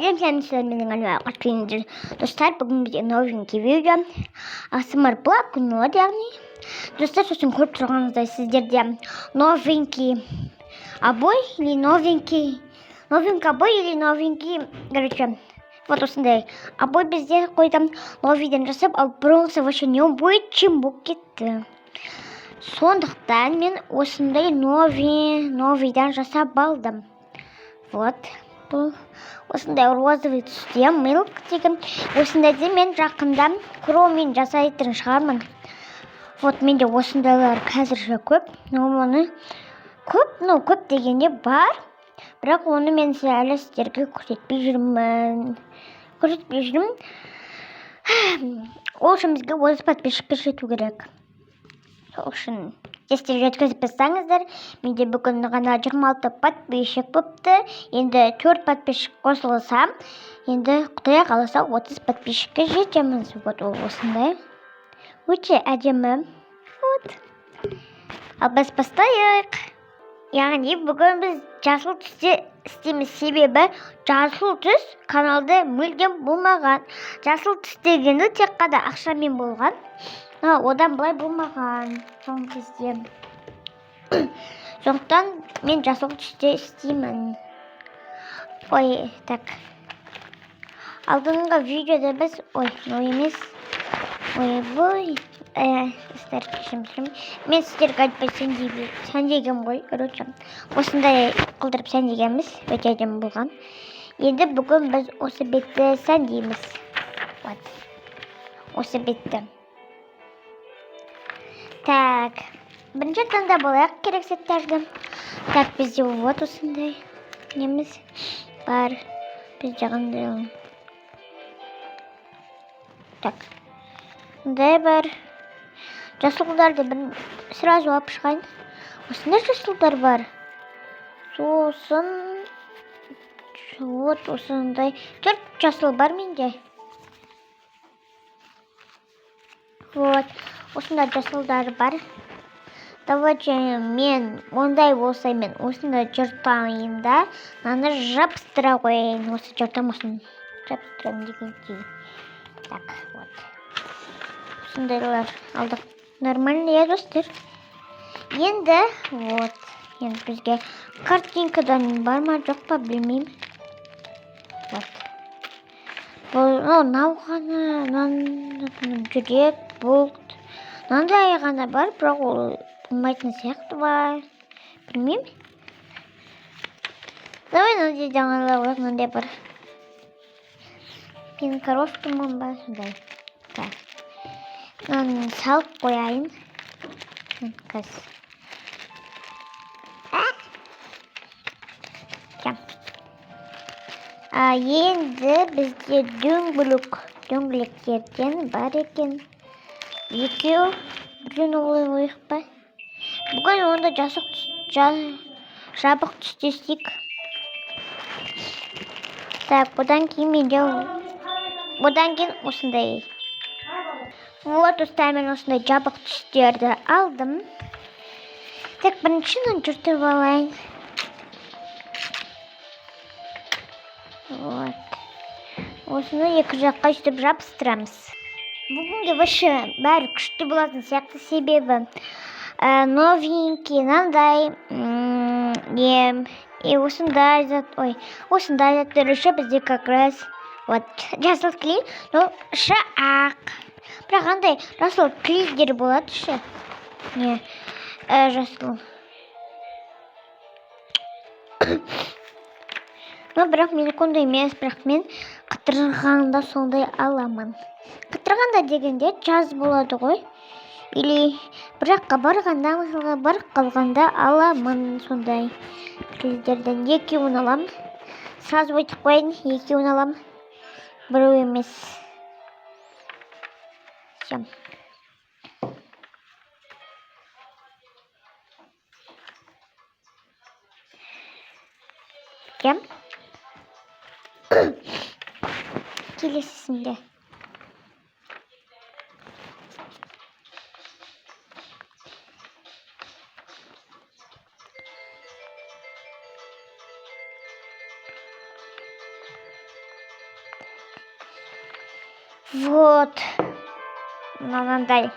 менің қателіңдер достар, бүгін бізде новенький видео ASMR блог күнілі, яғни достар, сосын көріп тұрғаныңыздай сіздерде новенький обой или новенький обой или новенький, короче, вот осындай обой бізде қойдым новийден жасап, ал бұрынғысы вообще не обойчым болып кетті. Сондықтан мен осындай новийдан жасап алдым. Вот, бұл осындай розовый түсте милк деген. Осындайды мен жақында кроммен жасайтын шығармын. Вот, менде осындайлар қазірше көп. Оны көп дегенде бар. Бірақ оны мен әлі сіздерге көрсетпей жүрмін. Ол үшін бізге 30 подписчикке жету керек. Сол үшін сіздер жеткізіп берсеңіздер, менде бүгін ғана 26 подписчик болыпты. Енді 4 подписчик қосылса, енді Құдай қаласа 30 подписчикке жетеміз. Вот ол осындай. Өте әдемі. Вот. Ал біз бастайық. Яғни бүгін біз жасыл түсте істейміз, себебі жасыл түс каналда мүлдем болмаған. Жасыл түс дегенде тек қана ақшамен болған. Одан былай болмаған соңғы кезде. Сондықтан мен жасыл түсте істеймін. Ой, так. Алдыңғы видеода біз, емес. Мен сіздерге айтпай сәндегем ғой, короче. Осындай қылдырып сәндегеміз, өте әдемі болған. Енді бүгін біз осы бетті сәндейміз. Вот. Осы бетті. Так, бірінші таңда болайық керек сеттерді. Так, бізде вот осындай неміз бар. Бізде қандай. Так, мұндай бар. Жасылдарды сразу алып шығайын. Осындай жасылдар бар. Сосын вот осындай 4 жасыл бар менде. Вот, осындай жасылдар бар. Давайте мен ондай болса мен осындай жыртайын да, наны жабыстыра қойайын. Осы жыртам осын жабыстырам дегендей. Так, вот. Осындайлар алдық. Нормально, достар. Енді, вот. Енді бізге картинкадан бар ма, жоқ па, білмеймін. Вот. Бұл науғаны, жүрек, бұлт. Нандай ғана бар, бірақ ол болмайтын сияқты бар. Білмеймін. Давай нандай жаңалауық, нандай бар. Мен коровкамын ба, сондай. Так. Наны салып қойайын. Қыз. Енді бізде дөңгелектерден бар екен. Екеу, бірден ойық па? Бүгін онда жабық түстесік. Так, бұдан кейін осындай. Вот, мен осындай жабық түстерді алдым. Так, біріншінің жүртіп алайын. Вот. Осыны екі жаққа үстіп жабыстырамыз. Бүгінге вообще бәрі күшті болатын сияқты, себебі новенький, нандай, и осындай заттар үші бізде как раз вот жасыл клей, но үші ақ. Бірақ андай жасыл клейдер болады үші. Не, жасыл. Бірақ мен ондай емес, бірақ мен қытырғанда сондай аламын. Қытырғанда дегенде жаз болады ғой. Или бір жаққа барғанда, мысалға барып қалғанда аламын сондай клейдерден. Екеуін алам. Сразу айтып қойын, екеуін алам. Біреу емес. Всем. Кем? Келесісінде. Вот. Мынандай.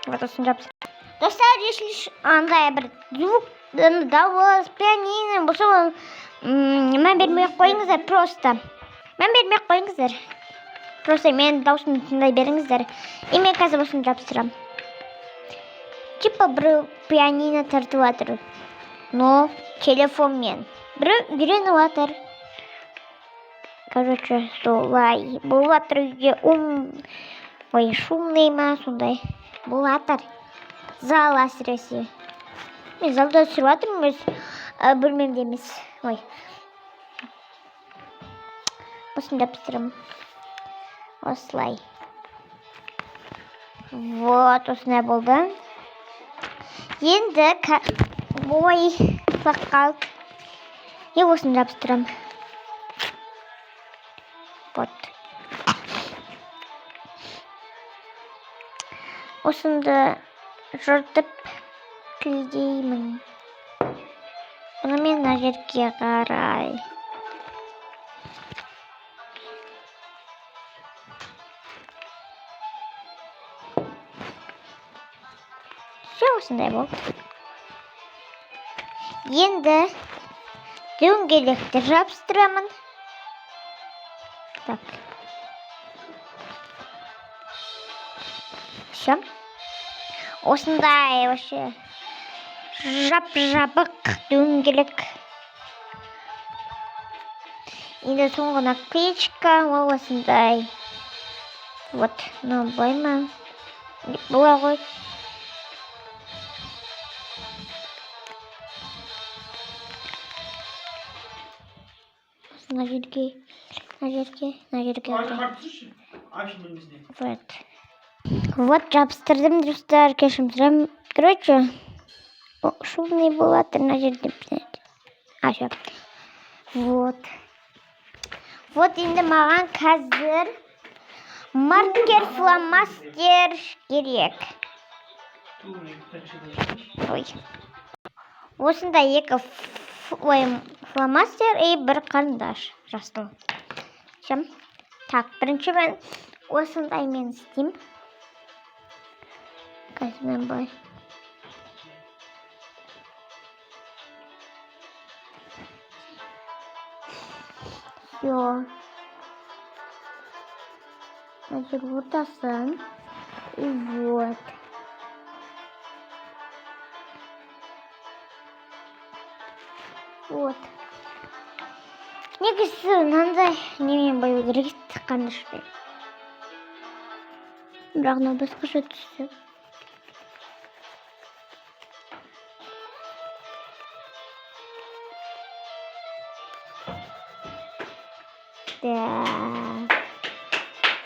Вот осыны жапсырам. Достар, если андай бір звук дауыс, пианино болса, мән бермей қойыңыздар просто. Мән бермей қойыңыздар. Просто мен даусымды тыңдай беріңіздер. И мен қазір осыны жапсырам. Типа бір пианино тартып жатыр. Но телефонмен. Бір үйреніп жатыр. Короче, солай. Болып жатыр үйде ой, шумный ма, сондай. Болып жатыр. Зал әсіресе. Мен залда түсіріп жатырмын, бөлмемде емес. Ой. Осыны жапсырам. Осылай. Вот, осындай болды. Енді ой, қалды. И осыны жапсырам. Вот. Осынды жыртып клейдеймін. Бұны мен мына жерге қарай. Осындай болды. Енді дөңгелекті жапсырамын. Так. Все. Осындай вообще жап-жабық дөңгелек. Енді соңғы наклеечка, ол осындай. Вот, ну бойма. Бола ғой. На жерге. Вот. Вот, жабыстырдым, достар, кешірім. Короче, шумный болады, на жерде. Все. Вот. Вот енді маған қазір маркер, фломастер керек. Ой. Осындай екі фломастер и бір қарындаш жастың. Так, бірінші мен осындай мен істеймін. Қазір мен бай. Все. Значит, вот асан. И вот. Вот. Негізі мынандай немен бою керек қанышпен. Бірақ мынау басқаша түсті.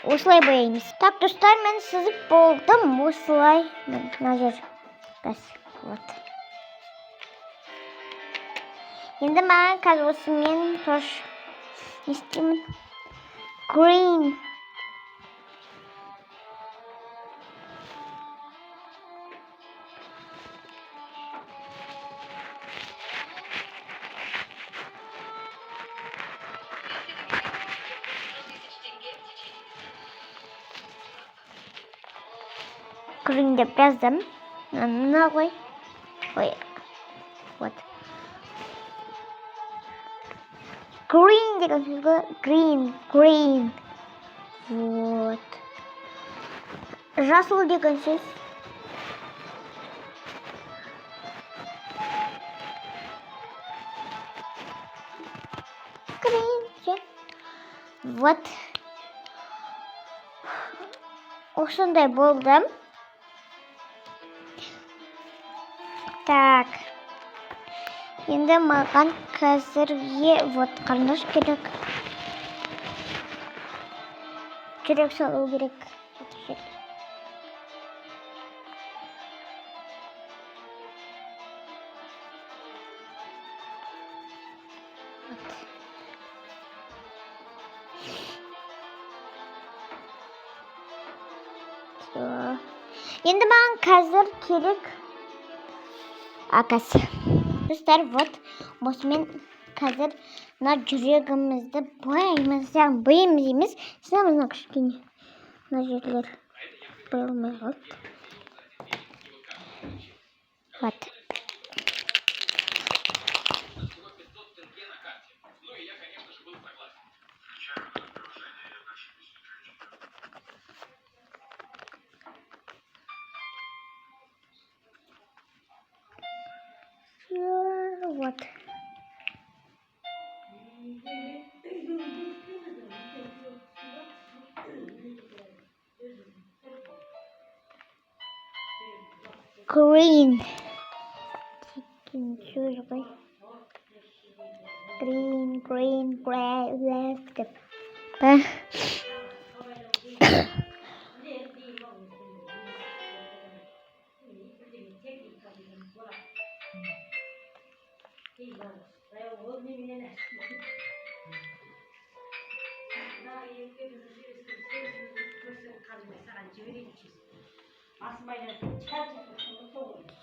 Осылай бояймыз. Так, достар, мен сызып болдым. Осылай. Мына жер. Вот. Енді маған қазір осымен тош не істеймін? Green. Green деп жаздым. Мына ғой. Ой. Вот. Green деген сөзге green. Вот. Жасыл деген сөз. Green. Вот. Осындай болды. Так. Енді маған қазірге вот қарындаш керек. Жүрек салу керек. Енді маған қазір керек акас. Достар, вот осымен қазір мына жүрегімізді бояймыз, яғни бояймыз емес, сызамыз. Мына кішкене мына жерлер боялмай қалды. Вот. Вот. Green. Green, left.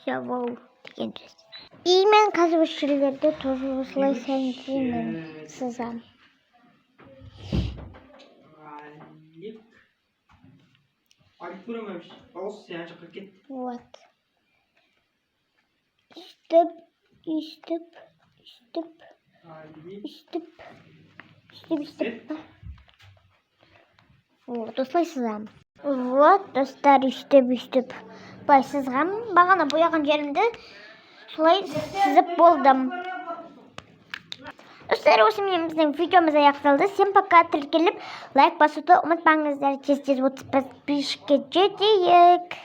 Шавол деген сөз. И мен қазір осы жерлерді тоже осылай сәндеймін, сызам. Вот. Үстіп. Вот, осылай сызам. Вот, достар, үстіп. Былай сызғам. Бағана бояған жерімді солай сызып болдым. Достар, осы біздің видеомыз аяқталды. Всем пока. Тіркеліп, лайк басуды ұмытпаңыздар. Тез-тез 30 подписчикке жетейік.